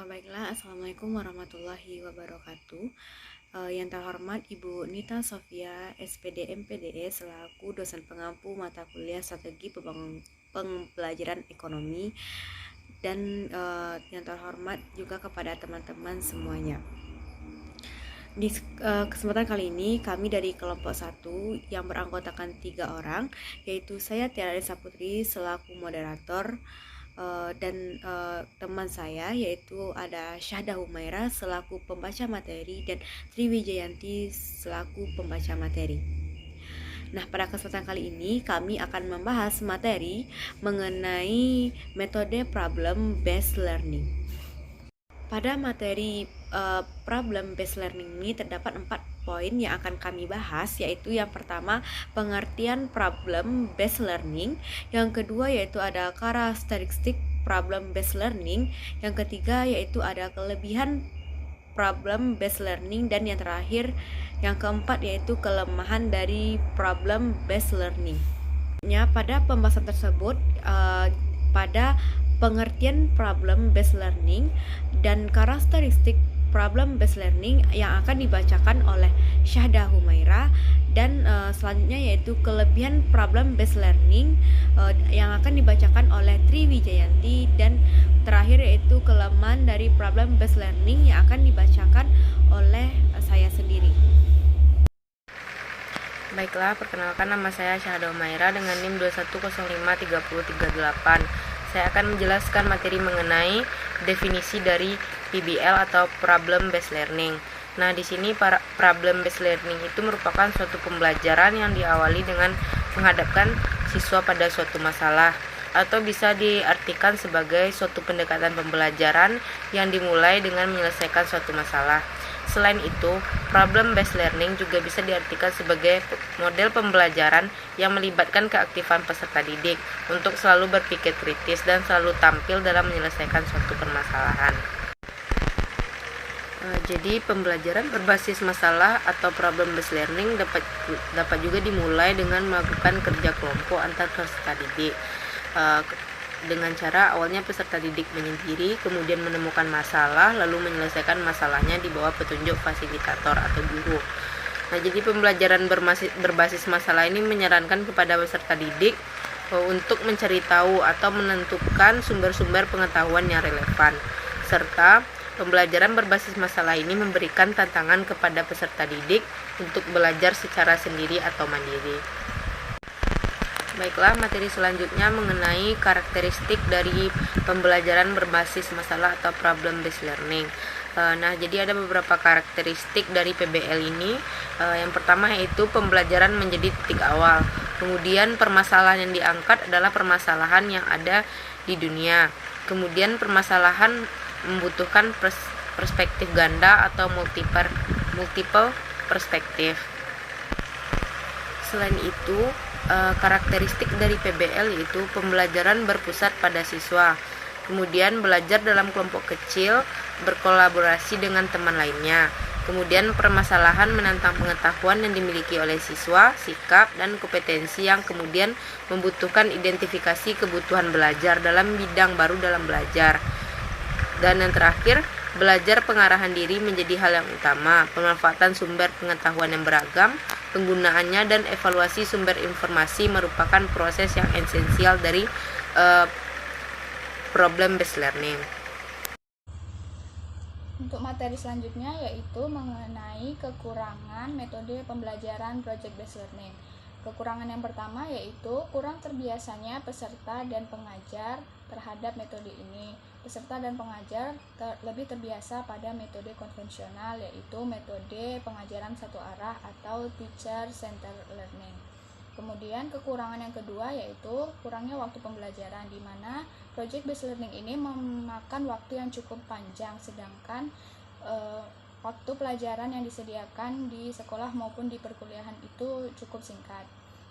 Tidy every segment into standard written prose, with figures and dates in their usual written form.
Baiklah, Assalamualaikum warahmatullahi wabarakatuh. Yang terhormat Ibu Nita Sofia, SPD MPDE, selaku dosen pengampu mata kuliah strategi pembelajaran ekonomi, dan yang terhormat juga kepada teman-teman semuanya. Di kesempatan kali ini, kami dari kelompok 1 yang beranggotakan 3 orang, yaitu saya Tiara Desa Putri selaku moderator, dan teman saya yaitu ada Syahda Humaira selaku pembaca materi dan Triwijayanti selaku pembaca materi. Nah, pada kesempatan kali ini kami akan membahas materi mengenai metode problem based learning. Pada materi problem based learning ini terdapat 4 poin yang akan kami bahas, yaitu yang pertama pengertian problem based learning, yang kedua yaitu ada karakteristik problem based learning, yang ketiga yaitu ada kelebihan problem based learning, dan yang terakhir yang keempat yaitu kelemahan dari problem based learning. Pada pembahasan tersebut, pada pengertian problem based learning dan karakteristik problem based learning yang akan dibacakan oleh Syahda Humaira, dan selanjutnya yaitu kelebihan problem based learning yang akan dibacakan oleh Triwijayanti, dan terakhir yaitu kelemahan dari problem based learning yang akan dibacakan oleh saya sendiri. Baiklah, perkenalkan, nama saya Syahda Humaira dengan NIM 21053038. Saya akan menjelaskan materi mengenai definisi dari PBL atau Problem Based Learning. Nah, di sini Problem Based Learning itu merupakan suatu pembelajaran yang diawali dengan menghadapkan siswa pada suatu masalah, atau bisa diartikan sebagai suatu pendekatan pembelajaran yang dimulai dengan menyelesaikan suatu masalah. Selain itu, problem based learning juga bisa diartikan sebagai model pembelajaran yang melibatkan keaktifan peserta didik untuk selalu berpikir kritis dan selalu tampil dalam menyelesaikan suatu permasalahan. Jadi pembelajaran berbasis masalah atau problem based learning dapat juga dimulai dengan melakukan kerja kelompok antar peserta didik. Dengan cara awalnya peserta didik menyendiri, kemudian menemukan masalah, lalu menyelesaikan masalahnya di bawah petunjuk fasilitator atau guru. Nah, jadi pembelajaran berbasis masalah ini menyarankan kepada peserta didik untuk mencari tahu atau menentukan sumber-sumber pengetahuan yang relevan, serta pembelajaran berbasis masalah ini memberikan tantangan kepada peserta didik untuk belajar secara sendiri atau mandiri. Baiklah, materi selanjutnya mengenai karakteristik dari pembelajaran berbasis masalah atau problem based learning. Nah, jadi ada beberapa karakteristik dari PBL ini. Yang pertama yaitu pembelajaran menjadi titik awal. Kemudian permasalahan yang diangkat adalah permasalahan yang ada di dunia. Kemudian permasalahan membutuhkan perspektif ganda atau multiple perspektif. Selain itu, karakteristik dari PBL yaitu pembelajaran berpusat pada siswa, kemudian belajar dalam kelompok kecil, berkolaborasi dengan teman lainnya, kemudian permasalahan menantang pengetahuan yang dimiliki oleh siswa, sikap dan kompetensi yang kemudian membutuhkan identifikasi kebutuhan belajar dalam bidang baru dalam belajar, dan yang terakhir belajar pengarahan diri menjadi hal yang utama, pemanfaatan sumber pengetahuan yang beragam, penggunaannya dan evaluasi sumber informasi merupakan proses yang esensial dari problem based learning. Untuk materi selanjutnya yaitu mengenai kekurangan metode pembelajaran project based learning. Kekurangan yang pertama yaitu kurang terbiasanya peserta dan pengajar terhadap metode ini. Peserta dan pengajar lebih terbiasa pada metode konvensional, yaitu metode pengajaran satu arah atau teacher centered learning. Kemudian kekurangan yang kedua yaitu kurangnya waktu pembelajaran, di mana project based learning ini memakan waktu yang cukup panjang, sedangkan waktu pelajaran yang disediakan di sekolah maupun di perkuliahan itu cukup singkat.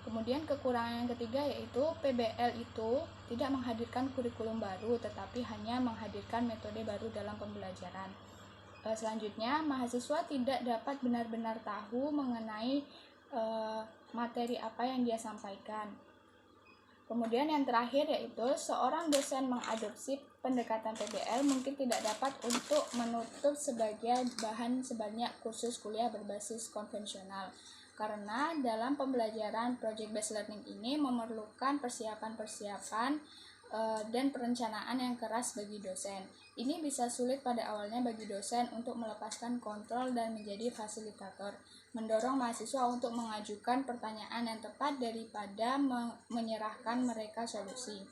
Kemudian kekurangan yang ketiga yaitu PBL itu tidak menghadirkan kurikulum baru, tetapi hanya menghadirkan metode baru dalam pembelajaran. Selanjutnya, mahasiswa tidak dapat benar-benar tahu mengenai materi apa yang dia sampaikan. Kemudian yang terakhir yaitu seorang dosen mengadopsi pendekatan PBL mungkin tidak dapat untuk menutup sebagai bahan sebanyak kursus kuliah berbasis konvensional. Karena dalam pembelajaran project based learning ini memerlukan persiapan-persiapan dan perencanaan yang keras bagi dosen. Ini bisa sulit pada awalnya bagi dosen untuk melepaskan kontrol dan menjadi fasilitator, mendorong mahasiswa untuk mengajukan pertanyaan yang tepat daripada menyerahkan mereka solusi.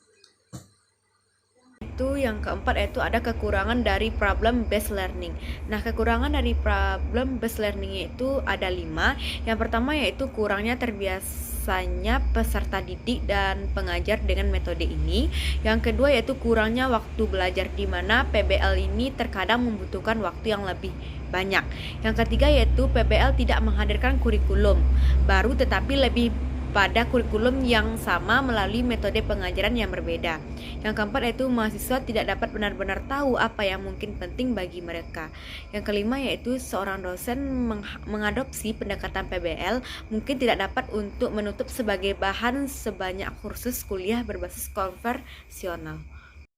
Itu yang keempat, yaitu ada kekurangan dari problem based learning. Nah, kekurangan dari problem based learning itu ada 5. Yang pertama yaitu kurangnya terbiasanya peserta didik dan pengajar dengan metode ini. Yang kedua yaitu kurangnya waktu belajar, di mana PBL ini terkadang membutuhkan waktu yang lebih banyak. Yang ketiga yaitu PBL tidak menghadirkan kurikulum baru, tetapi lebih pada kurikulum yang sama melalui metode pengajaran yang berbeda. Yang keempat yaitu mahasiswa tidak dapat benar-benar tahu apa yang mungkin penting bagi mereka. Yang kelima yaitu seorang dosen mengadopsi pendekatan PBL mungkin tidak dapat untuk menutup sebagai bahan sebanyak kursus kuliah berbasis konvensional.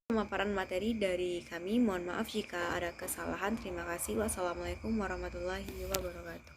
Pemaparan materi dari kami, mohon maaf jika ada kesalahan. Terima kasih. Wassalamualaikum warahmatullahi wabarakatuh.